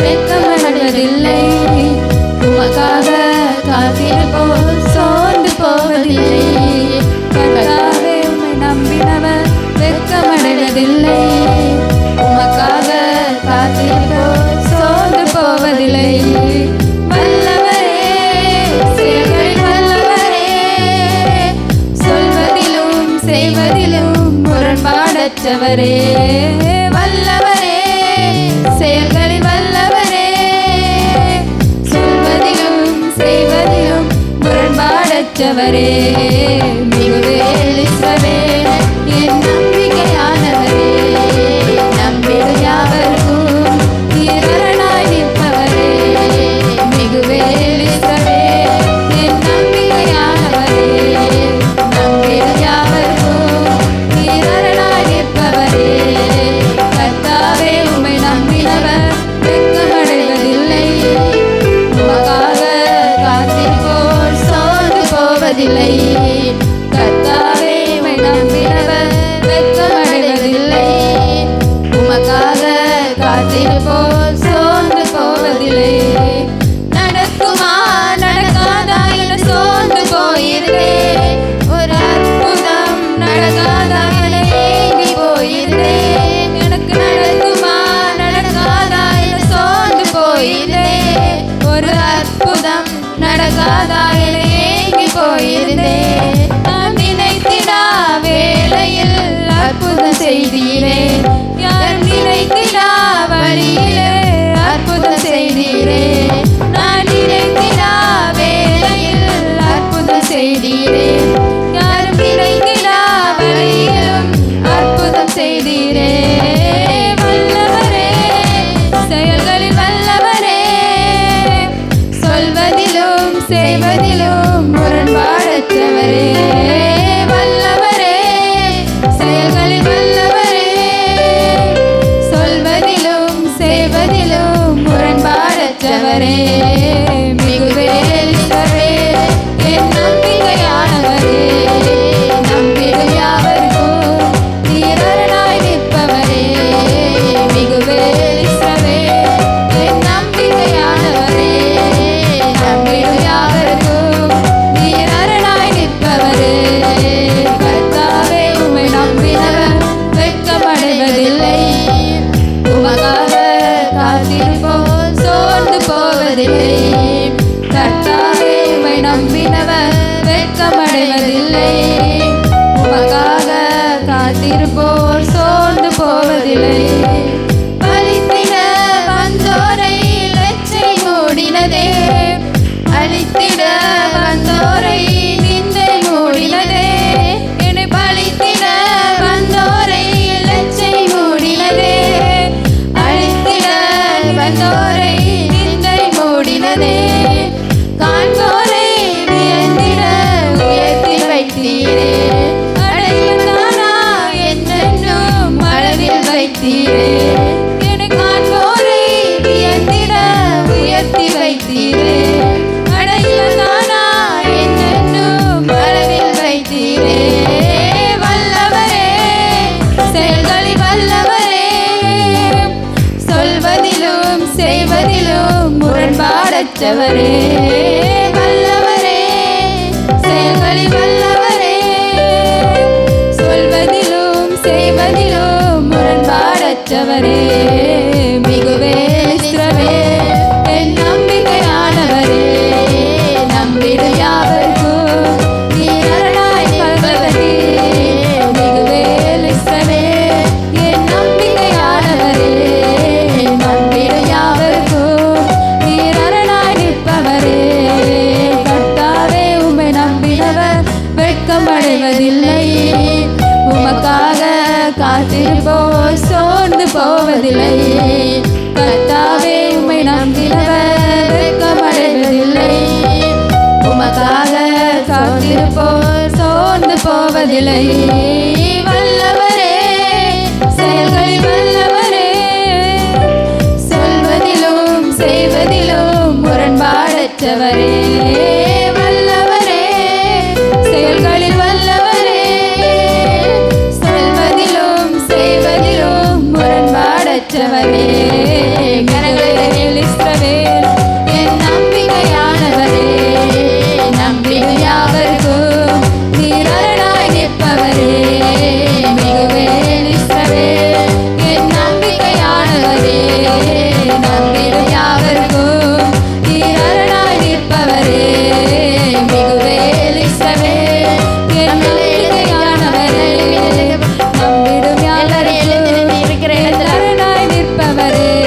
வெட்கமடைவதில்லை, உமக்காக காத்திருப்போர் சோர்ந்து போவதில்லை. கர்த்தாவே உம்மை நம்பினவர் வெட்கமடைவதில்லை, உமக்காக காத்திருப்போர் சோர்ந்து போவதில்லை. வல்லவரே, செயல்களில் வல்லவரே, சொல்வதிலும் செய்வதிலும் முரண்பாடற்றவரே. வல்லவரே, செயல்களில் வல்லவரே, சொல்வதிலும் செய்வதிலும் முரண்பாடற்றவரே. மிகுவேல் இஸ்ரவேல் என் நம்பிக்கையானவரே, நம்பிடும் யாவருக்கும் இரரணாய் நிற்பவரே. மிகுவேல் இஸ்ரவேல் என் நம்பிக்கையானவரே, நம்பிடும் யாவருக்கும் இரரணாய் நிற்பவரே. கர்த்தாவே உம்மை நம்பினவர் வெட்கமடைவதில்லை, உமக்காக காத்திருப்போர் சோர்ந்து போவதில்லை. கர்த்தாவே உம்மை நம்பினவர் வெட்கமடைவதில்லை, உமக்காக காத்திருப்போர் சோர்ந்து போவதில்லை. நடக்குமா நடக்காதா என சோர்ந்து போயிருந்தேன், ஒரு அற்புதம் நடக்காதா என ஏங்கி போயிருந்தேன். எனக்கு நடக்குமா நடக்காதா என சோர்ந்து போயிருந்தேன், ஒரு அற்புதம் நடக்காதா என ஏங்கி போயிருந்தேன். நான் நினைத்திடா வேளையில் அற்புதம் செய்தீரே, யாரும் நினைத்திடா வழியிலே அற்புதம் செய்தீரே. நான் நினைத்திடா வேளையில் அற்புதம் செய்தீரே, யாரும் நினைத்திடா வழியிலும் அற்புதம் செய்தீரே. வல்லவரே, செயல்களில் வல்லவரே, சொல்வதிலும் செய்வதிலும் முரண்பாடற்றவரே. வல்லவரே, செயல்களில் வல்லவரே, சொல்வதிலும் செய்வதிலும் முரண்பாடற்றவரே. மிகுவேல் இஸ்ரவேல் என் நம்பிக்கையானவரே, நம்பிடும் யாவருக்கும் இரரணாய் நிற்பவரே. மிகுவேல் இஸ்ரவேல் என் நம்பிக்கையானவரே, நம்பிடும் யாவருக்கும் இரரணாய் நிற்பவரே. கர்த்தாவே உம்மை நம்பினவர் வெட்கமடைவதில்லை, உமக்காக காத்திருப்போர் சோர்ந்து போவதில்லை. கர்த்தாவே உம்மை நம்பினவர் வெட்கமடைவதில்லை, உமக்காக காத்திருப்போர் சோர்ந்து போவதில்லை. அழித்திட வந்தோரை லட்சை மூடினதே, அழித்திட வந்தோரை நிந்தை மூடினதே. என்னை பழித்திட வந்தோரை லட்சை மூடினதே, அழித்திட வந்தோரை நிந்தை மூடினதே. காண்போரை வியந்திட உயர்த்தி வைத்தீரே, அடையத்தானா என்னென்னும் அளவில் வைத்தீரே. என்னை காண்போரை வியந்திட உயர்த்தி வைத்தீரே, அடையத்தானா என்னென்னும் அளவில் வைத்தீரே. வல்லவரே, செயல்களில் வல்லவரே, சொல்வதிலும் செய்வதிலும் முரண்பாடற்றவரே. வல்லவரே, செயல்களில் வல்லவரே, சொல்வதிலும் செய்வதிலும் முரண்பாடற்றவரே. மிகுவேல் இஸ்ரவேல் என் நம்பிக்கையானவரே, நம்பிடும் யாவருக்கும் இரரணாய் நிற்பவரே. மிகுவேல் இஸ்ரவேல் என் நம்பிக்கையானவரே, நம்பிடும் யாவருக்கும் இரரணாய் நிற்பவரே. கர்த்தாவே உம்மை நம்பினவர் வெட்கமடைவதில்லை, உமக்காக காத்திருப்போர் சோர்ந்து போவதில்லை. கர்த்தாவே உம்மை நம்பினவர் வெட்கமடைவதில்லை, உமக்காக காத்திருப்போர் சோர்ந்து போவதில்லை. வல்லவரே, செயல்களில் வல்லவரே, சொல்வதிலும் செய்வதிலும் முரண்பாடற்றவரே. வல்லவரே, பாரத்தவரே இஸ்ரவேல் என் நம்பிக்கையானவரே நம்பிடும் யாவருக்கும் நீர் அரணாய் நிற்பவரே மிகுவேல் இஸ்ரவேல் என் நம்பிக்கையானவரே நம்பிடும் யாவருக்கும் நீர் அரணாய் நிற்பவரே மிகுவேல் இஸ்ரவேல் என் நம்பிக்கையானவரே நம்பிடும் யாவருக்கும் அரணாய் நிற்பவரே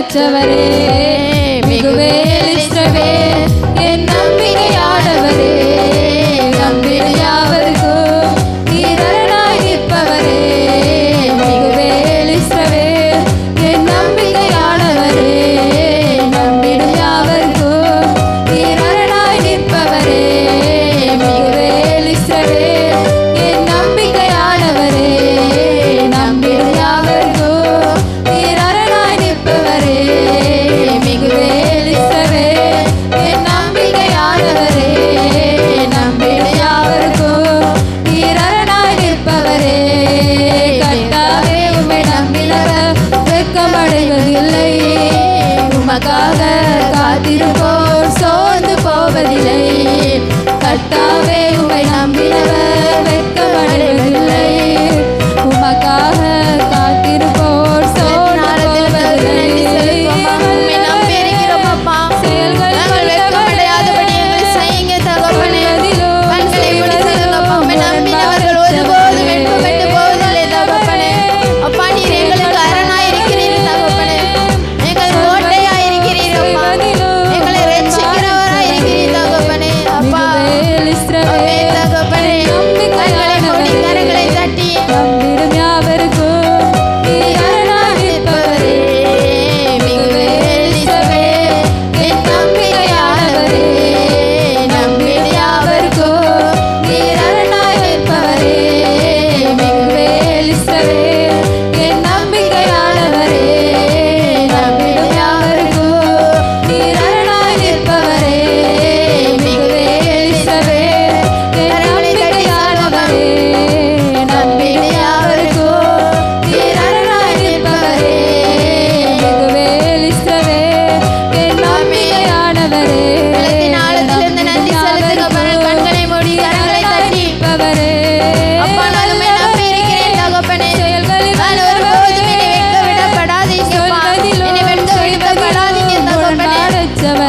பெற்றவரே மிகுவேல் இஸ்ரவேல் என் நம்பிக்கையானவரே நம்பிடும் யாவருக்கும் நீர் அரணாய் நிற்பவரே மிகுவேல் இஸ்ரவேல் என் நம்பிக்கையானவரே நம்பிடும் யாவருக்கும் நீர் அரணாய் நிற்பவரே மிகுவேல் இஸ்ரவேல் என் நம்பிக்கையானவரே நம்பிடும் யாவருக்கும் நீர் அரணாய் நிற்பவரே மிகுவேல் இஸ்ரவேல் என் நம்பிக்கையானவரே நம்பிடும் யாவருக்கும் நீர் அரணாய் நிற்பவரே கர்த்தாவே உம்மை நம்பினவர் வெட்கமடைவதில்லை உமக்காக காத்திருப்போர் சோர்ந்து போவதில்லை கர்த்தாவே உம்மை நம்பினவர் வெட்கமடைவதில்லை உமக்காக காத்திருப்போர் சோர்ந்து போவதில்லை உம்மை நம்பி இருக்கிறோம் அப்பா. நாங்கள் வெட்கமடையாதபடி எங்களை செய்யுங்க தகப்பனே. கண்களை மூடி சொல்லுங்கப்பா. உம்மை நம்பினவர்கள் ஒருபோதும் வெட்கப்பட்டு போவதில்லை தகப்பனே. அப்பா நீர் எங்களுக்கு அரணாய் இருக்கிறீர் தகப்பனே. எங்கள் கோட்டையாய் இருக்கிறீர் அப்பா. எங்களை ரட்சிக்கிறவராய் இருக்கிறீர் தகப்பனே. அப்பா அமே தகப்பனே. கண்களை மூடி கரங்களை தட்டி நம்பிடும் யாவருக்கும் நீர் அரணாய் நிற்பவரே மிகுவேல் இஸ்ரவேல் என் நம்பிக்கையானவரே நம்பிடும் யாவருக்கும் நீர் அரணாய் நிற்பவரே மிகுவேல் இஸ்ரவேல் என் நம்பிக்கையானவரே நம்பிடும் யாவருக்கும் நீர் அரணாய் நிற்பவரே மிகுவேல் இஸ்ரவேல் என் நம்பிக்கையானவரே நம்பிடும் யாவருக்கும் நீர் அரணாய் நிற்பவரே மிகுவேல் இஸ்ரவேல் என் நம்பிக்கையானவரே உள்ளத்தின் ஆழத்திலிருந்து நன்றி செலுத்துங்கப்பா. கண்களை மூடி கரங்களை தட்டி அப்பா நான் உம்மை நம்பி இருக்கிறேன் தகப்பனே. நான் ஒருபோதும் என்னை வெட்க விடப்படாதீங்கப்பா. என்னை வெட்க விடப்படாதீங்க தகப்பனே.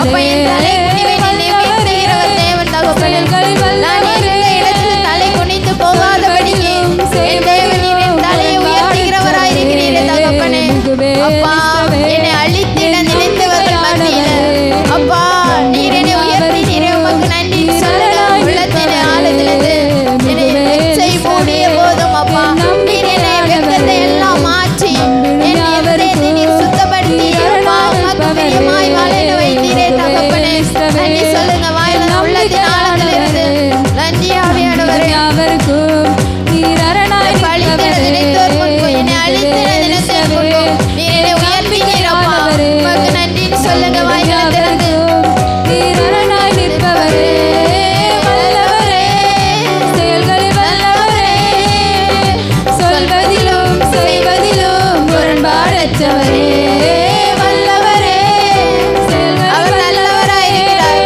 அப்பா என் தலை குனிவை நீர் உயர்த்துகிறவர் தேவன் தகப்பனே. நான் இருந்த இடத்தில் தலை குனிந்து போகாதபடிக்கு என் தேவன் நீர் என் தலையை உயர்த்துகிறவராய் இருக்கிறீரே தகப்பனே. அப்பா என்னை அழித்திட நினைத்தவர்கள் மத்தியில அப்பா நீர் என்னை உயர்த்தினீரே உமக்கு நன்றி சொல்லுங்க. உள்ளத்தின் ஆழத்திலிருந்து என்னை வெச்சை மூடிய போதும் அப்பா நீர் என்னை வெட்கத்தை எல்லாம் மாற்றி என் இருதயத்தை நீர் சுத்தப்படுத்தி அப்பா உமக்கு பிரியமாய் வாழ வைத்தீரே தகப்பனே. நன்றி சொல்லுங்க வாயில உள்ளத்தின் ஆழத்திலிருந்து நன்றி ஆவியானவரே. யாவருக்கும் நீர் அரணாய் அழித்திட நினைத்தோர் முன்பு என்னை அழித்திட நினைத்தோர் முன்பு நீர் என்னை உயர்த்தினீரப்பா உமக்கு நன்றின்னு சொல்லுங்க வாயில திறந்து நீர் அரணாய் நிற்பவரே வல்லவரே செயல்களில் வல்லவரே சொல்வதிலும் செய்வதிலும் முரண்பாடற்றவரே வல்லவரே அவர் நல்லவராயிருக்கிறார்.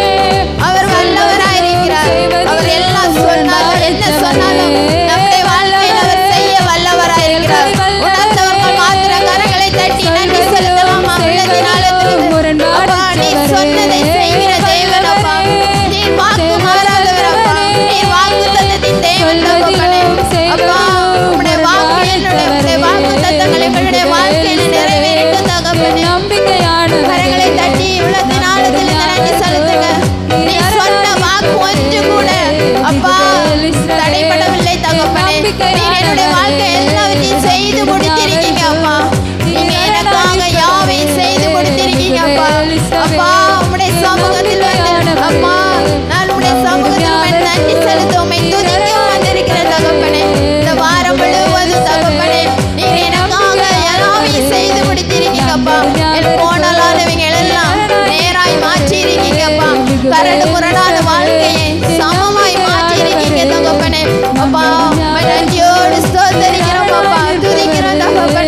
அவர் வல்லவராயிருக்கிறார். அவர் எல்லாம் சொன்னாலும் என்ன சொன்னாலும் நம்முடைய வாழ்க்கையில் அவர் செய்ய வல்லவராயிருக்கிறார். உணர்ந்தவர்கள் மாத்திர கரங்களை தட்டி நன்றி செலுத்தலாமா? உள்ளத்தின் ஆழத்திலிருந்து அப்பா நீர் சொன்னதை செய்கிற தேவன் அப்பா. நீர் வாக்கு மாறாதவர் அப்பா. நீர் வாக்கு தத்தத்தின் தேவன் தகப்பனே. அப்பா உம்முடைய வாக்கு என்னுடைய வாக்கு தத்தங்கள் எங்களுடைய வாழ்க்கையில் நிறைவேறட்டும் தகப்பனே. கரங்களை தட்டி உள்ளத்தின் ஆழத்தில் நன்றி செலுத்துங்க. நீ சொன்ன வாக்கு ஒன்று கூட அப்பா தடைபடவில்லை தகப்பனே. நீர் என்னுடைய வாழ்க்கை எல்லாவற்றையும் செய்து முடித்திருக்கீங்க அப்பா. நீங்க எனக்காக யாவையும் செய்து முடித்திருக்கீங்க அப்பா. அப்பா உம்முடைய சமூகத்தில் வந்து அப்பா நான் உம்முடைய சமூகத்தில் வந்து நன்றி செலுத்த உம்மை துதிக்க வந்திருக்கிற தகப்பனே. இந்த வாரம் முழுவதும் தகப்பனே நீர் எனக்காக யாவையும் செய்து முடித்திருக்கீங்க அப்பா. என் போனலானவங்க எல்லாம் நேராய் மாற்றி இருக்கீங்க அப்பா. கரடு முரடான வாழ்க்கையை சமமாய் மாற்றி இருக்கீங்க தகப்பனே. அப்பா நன்றியோடு ஸ்தோத்தரிக்கிறோம் அப்பா. துதிக்கிறோம் தகப்பனே.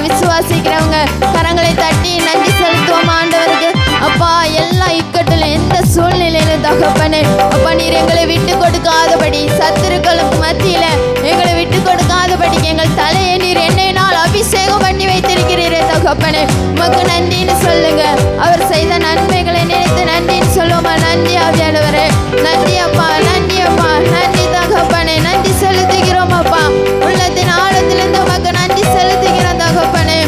விசுவாசிக்கிறவங்க கரங்களை தட்டி நன்றி செலுத்துவோம் ஆண்டவருக்கு. அப்பா எல்லா இக்கட்டில் எந்த சூழ்நிலையிலும் தகப்பனே அப்பா நீர் எங்களை விட்டு கொடுக்காதபடி சத்துருக்களுக்கு மத்தியில எங்களை விட்டு கொடுக்காதபடிக்கு எங்கள் தலையை நீர் எண்ணெயினால் அபிஷேகம் பண்ணி வைத்திருக்கிறீரே தகப்பனே உமக்கு நன்றின்னு சொல்லுங்க. அவர் செய்த நன்மைகளை நினைத்து நன்றின்னு சொல்லுவோமா? நன்றி ஆவியானவரே, நன்றி அப்பா, நன்றி அப்பா, நன்றி தகப்பனே, நன்றி செலுத்துகிறோம் அப்பா. உள்ளத்தின் ஆழத்திலிருந்து உமக்கு நன்றி செலுத்துகிறோம் தகப்பனே.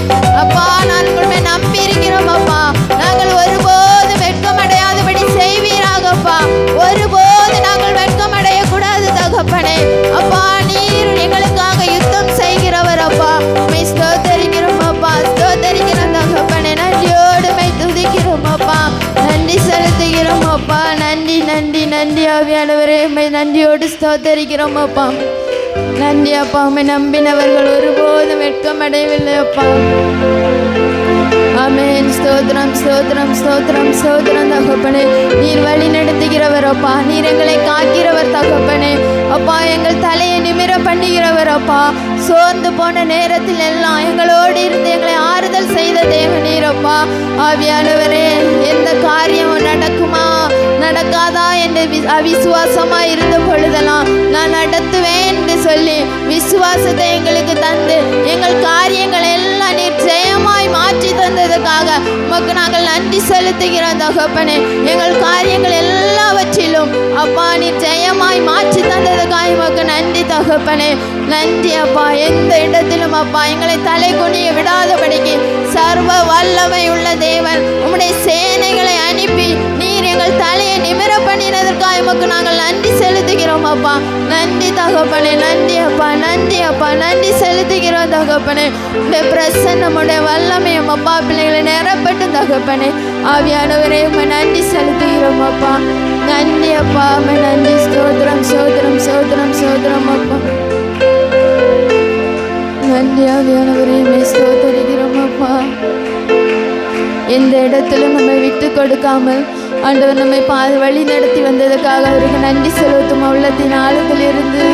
அப்பா நான் உங்களை நம்பி இருக்கிறோம் அப்பா. நாங்கள் ஒருபோது வெட்கமடையாதபடி செய்வீராகப்பா. ஒருபோது நாங்கள் வெட்கமடைய கூடாது தகப்பனே. அப்பா நீர் எங்களுக்காக யுத்தம் செய்கிறவர் அப்பா. மை ஸ்தோத்தரிக்கிறோம் அப்பா, ஸ்தோத்தரிக்கிறோம் தகப்பனே. நன்றியோடு மை துதிக்கிறோம் அப்பா, நன்றி செலுத்துகிறோம் அப்பா. நன்றி நன்றி நன்றி ஆவியானவரே, மை நன்றியோடு ஸ்தோத்தரிக்கிறோம் அப்பா. நன்றி அப்பா, உம்மை நம்பினவர்கள் ஒருபோதும் வெட்கமடையவில்லை அப்பா. ஆமென். ஸ்தோத்திரம் ஸ்தோத்திரம் ஸ்தோத்திரம் ஸ்தோத்திரம் தகப்பனே. நீர் வழி நடத்துகிறவர் அப்பா, நீர் எங்களை காக்கிறவர் தகப்பனே. அப்பா எங்கள் தலையை நிமிர பண்ணுகிறவர் அப்பா. சோர்ந்து போன நேரத்தில் எல்லாம் எங்களோடு இருந்து எங்களை ஆறுதல் செய்த தேவன் நீர் அப்பா. ஆவியானவரே எந்த காரியம் நடக்குமா நடக்காதா என்று அவிசுவாசமா இருந்த பொழுதெல்லாம் நான் நடத்துவேன் என்று சொல்லி விசுவாசத்தை எங்களுக்கு தந்து எங்கள் காரியங்கள் எல்லாம் நீர் ஜெயமாய் மாற்றி தந்ததுக்காக உமக்கு நாங்கள் நன்றி செலுத்துகிறோம் தகப்பனே. எங்கள் காரியங்கள் எல்லாவற்றிலும் அப்பா நீர் ஜெயமாய் மாற்றி தந்ததுக்காக உமக்கு நன்றி தகப்பனே. நன்றி அப்பா. எந்த இடத்திலும் அப்பா எங்களை தலை குனிய விடாதபடிக்கு சர்வ வல்லமை உள்ள தேவன் உம்முடைய சேனைகளை அனுப்பி நீர் எங்கள் தலையை நிமிர பண்ணினதற்காக உமக்கு நாங்கள் நன்றி செலுத்துகிறோம் அப்பா. நன்றி தகப்பனே, நன்றி அப்பா, நன்றி அப்பா, நன்றி செலுத்துகிறோம் தகப்பனே. உடைய பிரசன்னமுடைய வல்லமையும் அப்பா பிள்ளைகளை நிரப்பட்டு தகப்பனே. ஆவியானவரே உம்மை நன்றி செலுத்துகிறோம் அப்பா. நன்றி அப்பா, உம்மை நன்றி. ஸ்தோத்திரம் ஸ்தோத்திரம் ஸ்தோத்திரம் ஸ்தோத்திரம் அப்பா. நன்றி ஆவியானவரே, உம்மை ஸ்தோத்திரிக்கிறோம் அப்பா. எந்த இடத்திலும் நம்மை விட்டு கொடுக்காமல் ஆண்டவர் நம்மை வழி நடத்தி வந்ததுக்காக அவருக்கு நன்றி செலுத்தும் உள்ளத்தின் ஆழத்தில் இருந்து.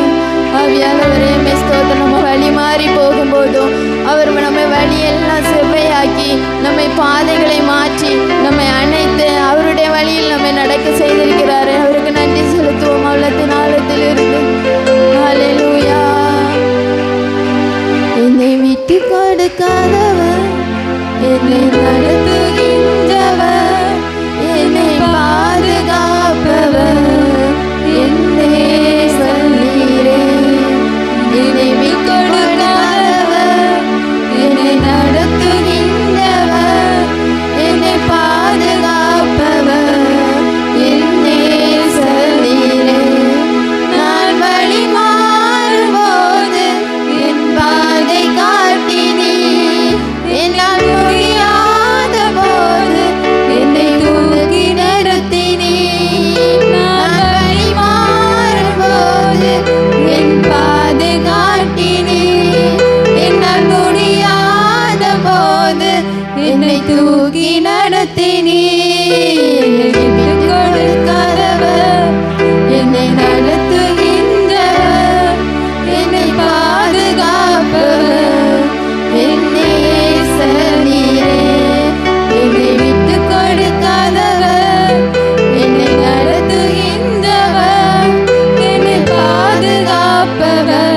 ஆவியானவரே உம்மை ஸ்தோத்திரம். நம்ம வழி மாறி போகும்போதும் அவர் நம்ம வழியெல்லாம் செவ்வையாக்கி நம்மை பாதைகளை மாற்றி நம்மை அணைத்து அவருடைய வழியில் நம்மை நடக்க செய்திருக்கிறாரு. அவருக்கு நன்றி செலுத்துவோம் உள்ளத்தின் ஆழத்தில் இருந்து. ஹல்லேலூயா. என்னை விட்டு கொடுக்காதவர், என்னை நடத்துகின்றவர், என்னை பாதுகாப்பவர் என்னே சொல்லீரே. என்னை விட்டு கொடுக்காதவர், என்னை நடத்துகின்றவர், என்னை பாதுகாப்பவர் என்னே சொல்லீரே. நான் வழி மாறும்போது என் பாதை காட்டினீ. என்னால் முடியாத போது என்னை தூக்கி நடத்தினீ. நான் வழி மாறும்போது என் பாதை காட்டினீ. என்னால் முடியாத போது என்னை தூக்கி நடத்தினீ. என்னை விட்டு கொடுக்காதவர், என்னை நடத்துகின்றவர், என்னை பாதுகாப்பவர் என்னே சொல்லீரே. என்னை விட்டு கொடுக்காதவர், என்னை நடத்துகின்றவர், என்னை பாதுகாப்பவர்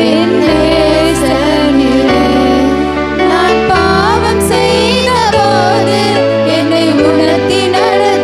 என்னே சொல்லீரே. நான் பாவம் செய்த போது என்னை உணர்த்தி நடத்தினீர்.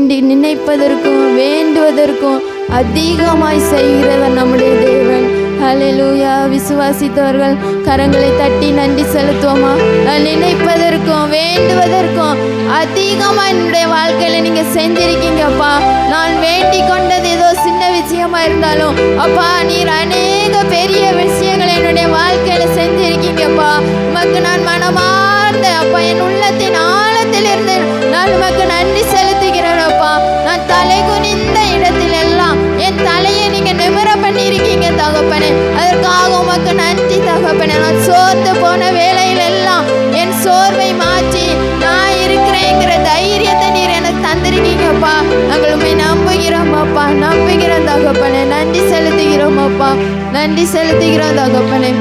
நினைப்பதற்கும் வேண்டுவதற்கும் அதிகமாய் செய்கிறவர் நம்முடைய தேவன். ஹல்லேலூயா. விசுவாசித்தவர்கள் கரங்களை தட்டி நன்றி செலுத்துவோமா? நான் நினைப்பதற்கும் வேண்டுவதற்கும் அதிகமாக என்னுடைய வாழ்க்கையில் நீங்கள் செஞ்சிருக்கீங்கப்பா. நான் வேண்டிக் கொண்டது ஏதோ சின்ன விஷயமா இருந்தாலும் அப்பா நீர் அநேக பெரிய விஷயங்களை என்னுடைய வாழ்க்கையில் செஞ்சிருக்கீங்கப்பா. உமக்கு நான் மனமார்ந்த அப்பா என் உள்ளத்தின் ஆழத்திலிருந்து நான் உமக்கு நன்றி செலுத்துகிறேன்ப்பா. நான் தலை குனிந்த இடத்தில் எல்லாம் என் தலையை நீங்கள் நிமிர பண்ணியிருக்கீங்க தகப்பனே. அதற்காக உமக்கு நன்றி தகப்பனே. நான் சோர்ந்து போன வேளையில் எல்லாம் என் சோர்வை மாற்றி நான் இருக்கிறேங்கிற தைரியத்தை நீர் எனக்கு தந்திருக்கீங்கப்பா. நாங்கள் உண்மை நம்புகிறோம் அப்பா, நம்புகிறோம் தகப்பனே. நன்றி செலுத்துகிறோம் அப்பா, நன்றி செலுத்துகிறோம் தகப்பனே.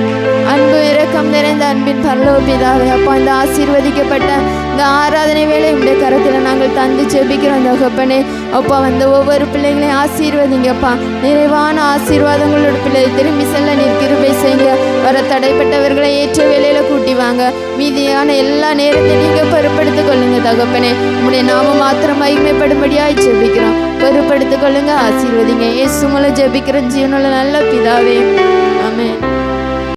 அன்பு இரக்கம் நிறைந்த அன்பின் பரலோக பிதாவே, அப்பா இந்த ஆசீர்வதிக்கப்பட்ட இந்த ஆராதனை வேளை உடைய கரத்தில் நாங்கள் தந்து ஜெபிக்கிறோம் தகப்பனே. அப்பா வந்து ஒவ்வொரு பிள்ளைகளையும் ஆசீர்வதிங்கப்பா. நிறைவான ஆசீர்வாதங்களோட பிள்ளையை திரும்பி செல்ல நீர் கிருபை செய்யுங்க. வர தடைப்பட்டவர்களை ஏற்ற வேளையில கூட்டி வாங்க. மீதியான எல்லா நேரத்தையும் நீங்கள் பொறுப்படுத்திக் கொள்ளுங்க தகப்பனே. உங்களுடைய நாம மாத்திரம் மகிமைப்படும்படியாய் ஜெபிக்கிறோம். பொறுப்படுத்திக் கொள்ளுங்க, ஆசீர்வதிங்க. இயேசு மூலம் ஜெபிக்கிறோம் ஜீவனுள்ள நல்ல பிதாவே, ஆமென்.